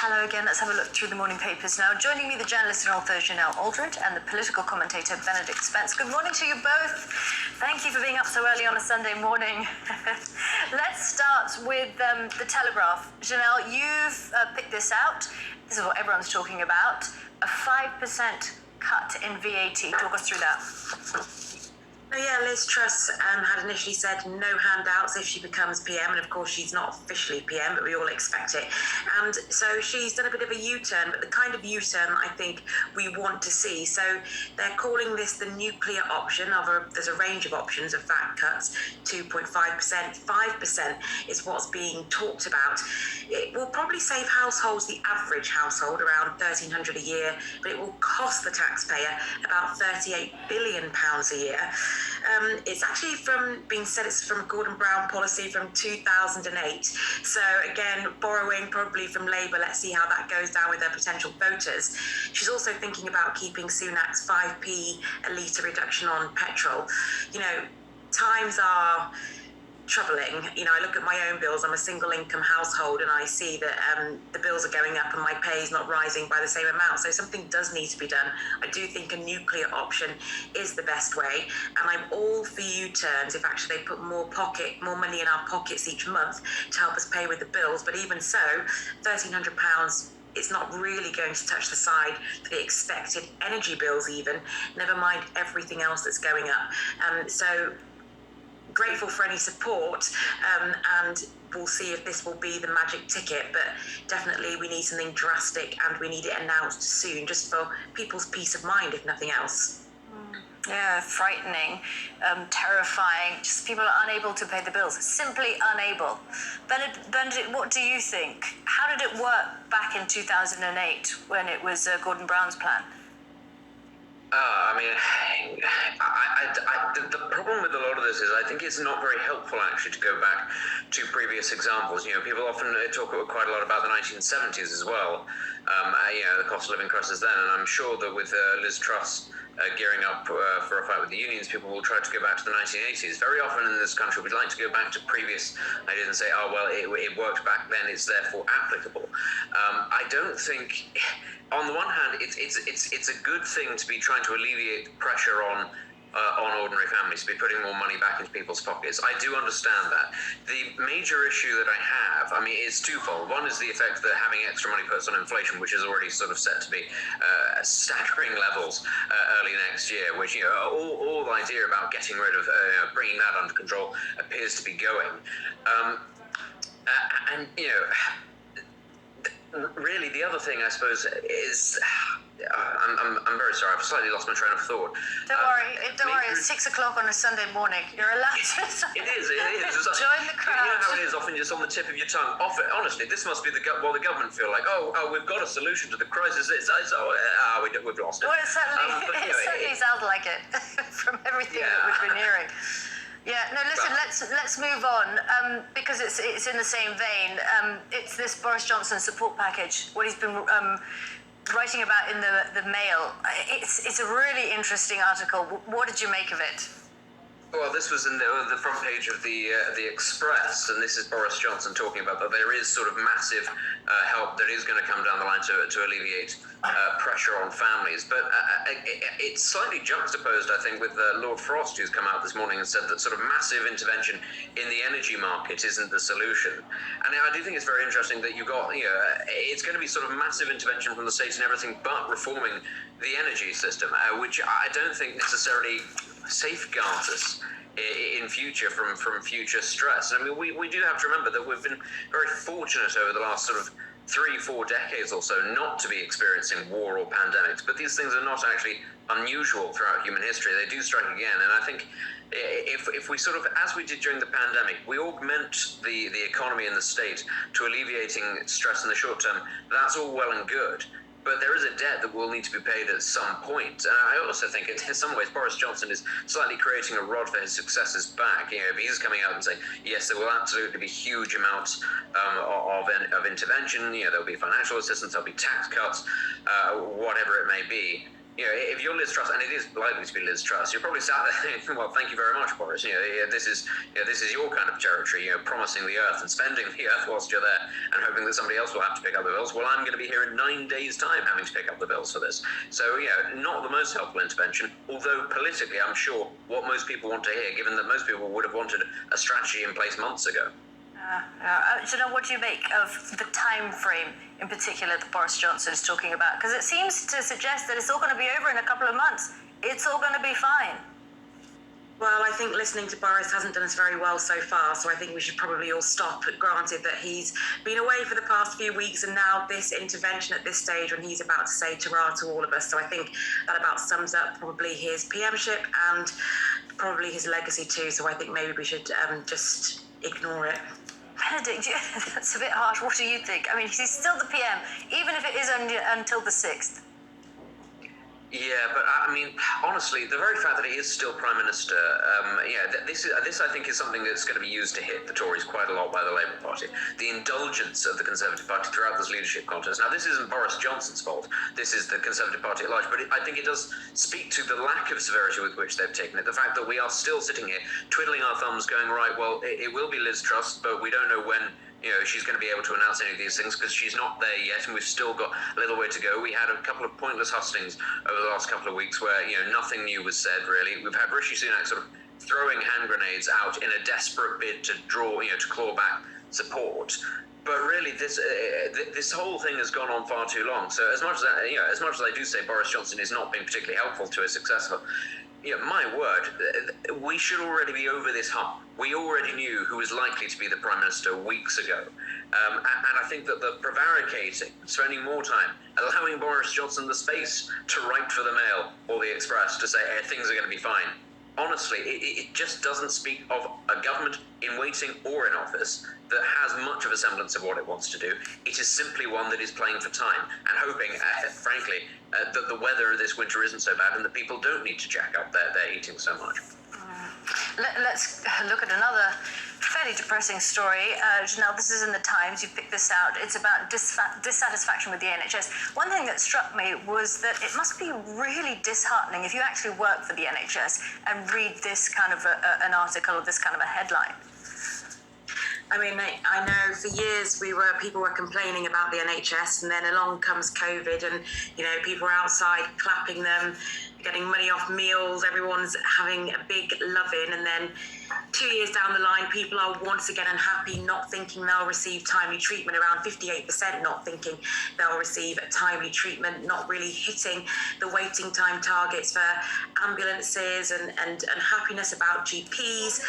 Hello again. Let's have a look through the morning papers now. Joining me, the journalist and author Janelle Aldred and the political commentator Benedict Spence. Good morning to you both. Thank you for being up so early on a Sunday morning. Let's start with the Telegraph. Janelle, you've picked this out. This is what everyone's talking about. A 5% cut in VAT. Talk us through that. Oh yeah, Liz Truss had initially said no handouts if she becomes PM, and of course she's not officially PM, but we all expect it. And so she's done a bit of a U-turn, but the kind of U-turn I think we want to see. So they're calling this the nuclear option. There's a range of options of VAT cuts, 2.5%, 5% is what's being talked about. It will probably save households, the average household, around £1,300 a year, but it will cost the taxpayer about £38 billion a year. It's actually it's from a Gordon Brown policy from 2008. So again, borrowing probably from Labour. Let's see how that goes down with their potential voters. She's also thinking about keeping Sunak's 5p a litre reduction on petrol. You know, times are troubling. You know, I look at my own bills. I'm a single income household and I see that the bills are going up and my pay is not rising by the same amount. So something does need to be done. I do think a nuclear option is the best way, and I'm all for U-turns if actually they put more money in our pockets each month to help us pay with the bills. But even so, £1,300, it's not really going to touch the side for the expected energy bills even, never mind everything else that's going up. So grateful for any support, and we'll see if this will be the magic ticket, but definitely we need something drastic and we need it announced soon, just for people's peace of mind, if nothing else. Yeah, frightening, terrifying. Just people are unable to pay the bills, simply unable. Benedict, what do you think? How did it work back in 2008 when it was Gordon Brown's plan? The problem with a lot of this is I think it's not very helpful actually to go back to previous examples. You know, people often talk quite a lot about the 1970s as well. The cost of living crisis then, and I'm sure that with Liz Truss gearing up for a fight with the unions, people will try to go back to the 1980s. Very often in this country, we'd like to go back to previous ideas and say, oh, well, it worked back then, it's therefore applicable. I don't think, on the one hand, it's a good thing to be trying to alleviate pressure on ordinary families, to be putting more money back into people's pockets. I do understand that. The major issue that I have, is twofold. One is the effect that having extra money puts on inflation, which is already sort of set to be staggering levels early next year, which, all the idea about getting rid of, bringing that under control appears to be going. Really, the other thing, I suppose, is I'm very sorry. I've slightly lost my train of thought. Don't worry. It's 6 o'clock on a Sunday morning. You're allowed to. It is. Join the crowd. You know how it is. Often just on the tip of your tongue. Honestly, this must be what the government feel like. Oh, we've got a solution to the crisis. We've lost it. Well, it certainly sounds like it from everything that we've been hearing. Yeah, no, listen, let's move on, because it's in the same vein. It's this Boris Johnson support package, what he's been writing about in the Mail. It's a really interesting article. What did you make of it? Well, this was in the front page of the Express, and this is Boris Johnson talking about that there is sort of massive help that is going to come down the line to alleviate pressure on families. But it's slightly juxtaposed, I think, with Lord Frost, who's come out this morning and said that sort of massive intervention in the energy market isn't the solution. And I do think it's very interesting that you've got, it's going to be sort of massive intervention from the states and everything but reforming the energy system, which I don't think necessarily safeguards us in future from future stress. We do have to remember that we've been very fortunate over the last sort of 3-4 decades or so not to be experiencing war or pandemics, but these things are not actually unusual throughout human history. They do strike again, and I think if we sort of, as we did during the pandemic, we augment the economy and the state to alleviating stress in the short term, that's all well and good. But there is a debt that will need to be paid at some point. And I also think in some ways Boris Johnson is slightly creating a rod for his successors back. If he's coming out and saying, yes, there will absolutely be huge amounts of intervention, there'll be financial assistance, there'll be tax cuts, whatever it may be. if you're Liz Truss, and it is likely to be Liz Truss, you're probably sat there thinking, well, thank you very much, Boris. This is your kind of territory, promising the earth and spending the earth whilst you're there and hoping that somebody else will have to pick up the bills. Well, I'm going to be here in 9 days' time having to pick up the bills for this. So, not the most helpful intervention, although politically, I'm sure what most people want to hear, given that most people would have wanted a strategy in place months ago. What do you make of the time frame in particular that Boris Johnson is talking about? Because it seems to suggest that it's all going to be over in a couple of months. It's all going to be fine. Well, I think listening to Boris hasn't done us very well so far, so I think we should probably all stop. But granted that he's been away for the past few weeks, and now this intervention at this stage when he's about to say ta-ra to all of us. So I think that about sums up probably his PMship and probably his legacy too. So I think maybe we should just ignore it. Benedict, that's a bit harsh. What do you think? I mean, he's still the PM, even if it is only until the 6th. Yeah, but I mean, honestly, the very fact that he is still Prime Minister, this I think is something that's going to be used to hit the Tories quite a lot by the Labour Party. The indulgence of the Conservative Party throughout this leadership contest. Now, this isn't Boris Johnson's fault. This is the Conservative Party at large. But I think it does speak to the lack of severity with which they've taken it. The fact that we are still sitting here, twiddling our thumbs, going, right, well, it will be Liz Truss, but we don't know when she's going to be able to announce any of these things because she's not there yet, and we've still got a little way to go. We had a couple of pointless hustings over the last couple of weeks where nothing new was said really. We've had Rishi Sunak sort of throwing hand grenades out in a desperate bid to draw, to claw back support. But really, this whole thing has gone on far too long. So as much as I do say Boris Johnson is not being particularly helpful to his successor, my word, we should already be over this hump. We already knew who was likely to be the Prime Minister weeks ago. And I think that the prevaricating, spending more time, allowing Boris Johnson the space to write for the Mail or the Express to say, hey, things are going to be fine. Honestly, it just doesn't speak of a government in waiting or in office that has much of a semblance of what it wants to do. It is simply one that is playing for time and hoping, frankly, that the weather this winter isn't so bad and that people don't need to jack up their heating so much. Let's look at another fairly depressing story. Janelle, this is in the Times. You picked this out. It's about dissatisfaction with the NHS. One thing that struck me was that it must be really disheartening if you actually work for the NHS and read this kind of an article or this kind of a headline. I mean, I know for years people were complaining about the NHS, and then along comes COVID, and people are outside clapping them, getting money off meals, everyone's having a big love-in, and then 2 years down the line, people are once again unhappy, not thinking they'll receive timely treatment, around 58% not thinking they'll receive timely treatment, not really hitting the waiting time targets for ambulances and happiness about GPs.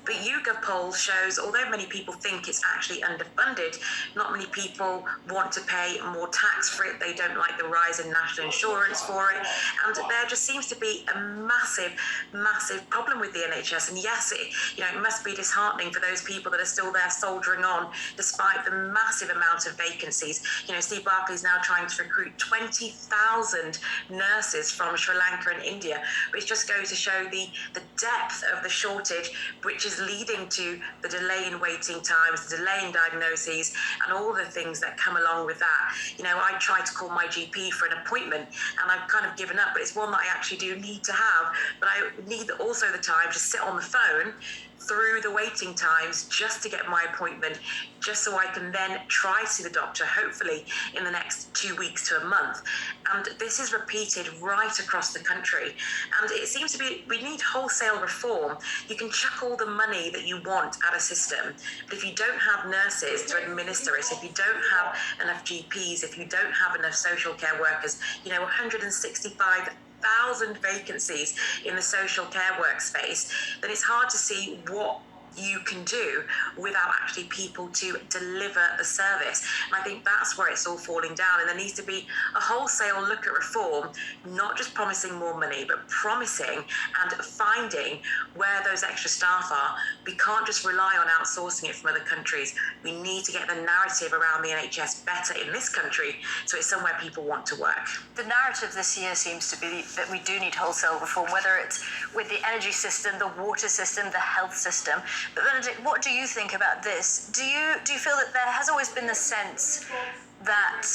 But YouGov poll shows, although many people think it's actually underfunded, not many people want to pay more tax for it. They don't like the rise in national insurance for it. And there just seems to be a massive, massive problem with the NHS. And yes, it must be disheartening for those people that are still there soldiering on despite the massive amount of vacancies. Steve Barclay's now trying to recruit 20,000 nurses from Sri Lanka and India, which just goes to show the depth of the shortage, which is leading to the delay in waiting times, the delay in diagnoses, and all the things that come along with that. I tried to call my GP for an appointment, and I've kind of given up, but it's one that I actually do need to have. But I need also the time to sit on the phone through the waiting times just to get my appointment, just so I can then try to see the doctor, hopefully in the next 2 weeks to a month. And this is repeated right across the country. And it seems to be, we need wholesale reform. You can chuck all the money that you want at a system, but if you don't have nurses to administer it, if you don't have enough GPs, if you don't have enough social care workers, 165,000 vacancies in the social care workspace, then it's hard to see what you can do without actually people to deliver the service. And I think that's where it's all falling down. And there needs to be a wholesale look at reform, not just promising more money, but promising and finding where those extra staff are. We can't just rely on outsourcing it from other countries. We need to get the narrative around the NHS better in this country, so it's somewhere people want to work. The narrative this year seems to be that we do need wholesale reform, whether it's with the energy system, the water system, the health system. But Benedict, what do you think about this? Do you feel that there has always been the sense that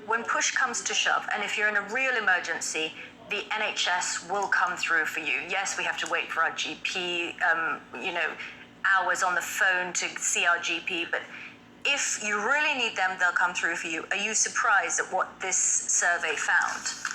when push comes to shove, and if you're in a real emergency, the NHS will come through for you. Yes, we have to wait for our GP, hours on the phone to see our GP, but if you really need them, they'll come through for you. Are you surprised at what this survey found?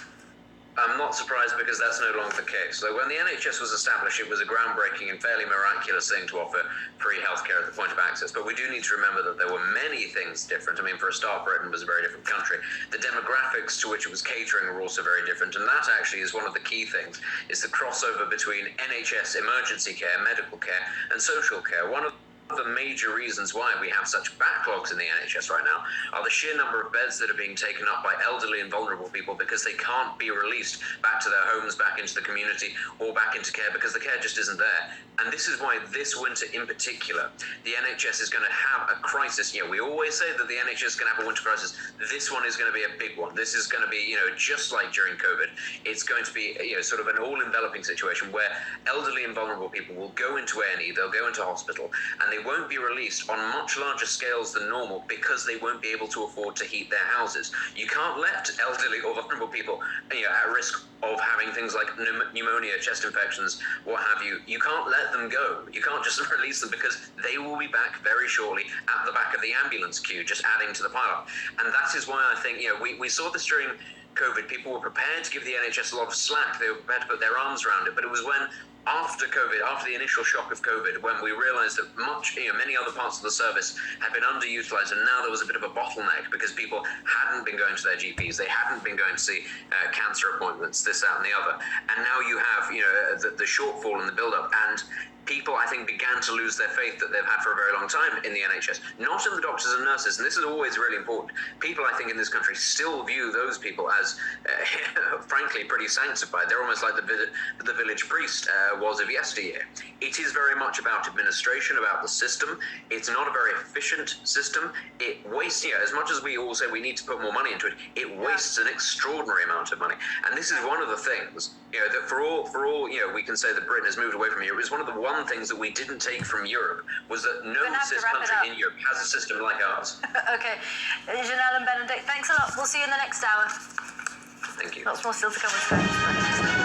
I'm not surprised because that's no longer the case. So when the NHS was established, it was a groundbreaking and fairly miraculous thing to offer free healthcare at the point of access. But we do need to remember that there were many things different. I mean, for a start, Britain was a very different country. The demographics to which it was catering were also very different. And that actually is one of the key things, is the crossover between NHS emergency care, medical care, and social care. One of the major reasons why we have such backlogs in the NHS right now are the sheer number of beds that are being taken up by elderly and vulnerable people because they can't be released back to their homes, back into the community, or back into care because the care just isn't there. And this is why this winter in particular, the NHS is going to have a crisis. We always say that the NHS is going to have a winter crisis. This one is going to be a big one. This is going to be, just like during COVID, it's going to be, sort of an all-enveloping situation where elderly and vulnerable people will go into A&E, they'll go into hospital, and they won't be released on much larger scales than normal because they won't be able to afford to heat their houses. You can't let elderly or vulnerable people, at risk of having things like pneumonia, chest infections, what have you. You can't let them go. You can't just release them because they will be back very shortly at the back of the ambulance queue, just adding to the pile-up. And that is why I think, we saw this during COVID. People were prepared to give the NHS a lot of slack. They were prepared to put their arms around it. But it was when, after COVID, after the initial shock of COVID, when we realised that many other parts of the service had been underutilised, and now there was a bit of a bottleneck because people hadn't been going to their GPs, they hadn't been going to see cancer appointments, this, that, and the other. And now you have, the shortfall in the build-up, and people, I think, began to lose their faith that they've had for a very long time in the NHS, not in the doctors and nurses, and this is always really important. People, I think, in this country still view those people as, frankly, pretty sanctified. They're almost like the village priest was of yesteryear. It is very much about administration, about the system. It's not a very efficient system. It wastes, as much as we all say we need to put more money into it, it wastes an extraordinary amount of money. And this is one of the things, that for all, we can say that Britain has moved away from Europe. It's one of the one things that we didn't take from Europe was that no country in Europe has a system like ours. Okay. Janelle and Benedict, thanks a lot. We'll see you in the next hour. Thank you. Lots more still to come with Sky.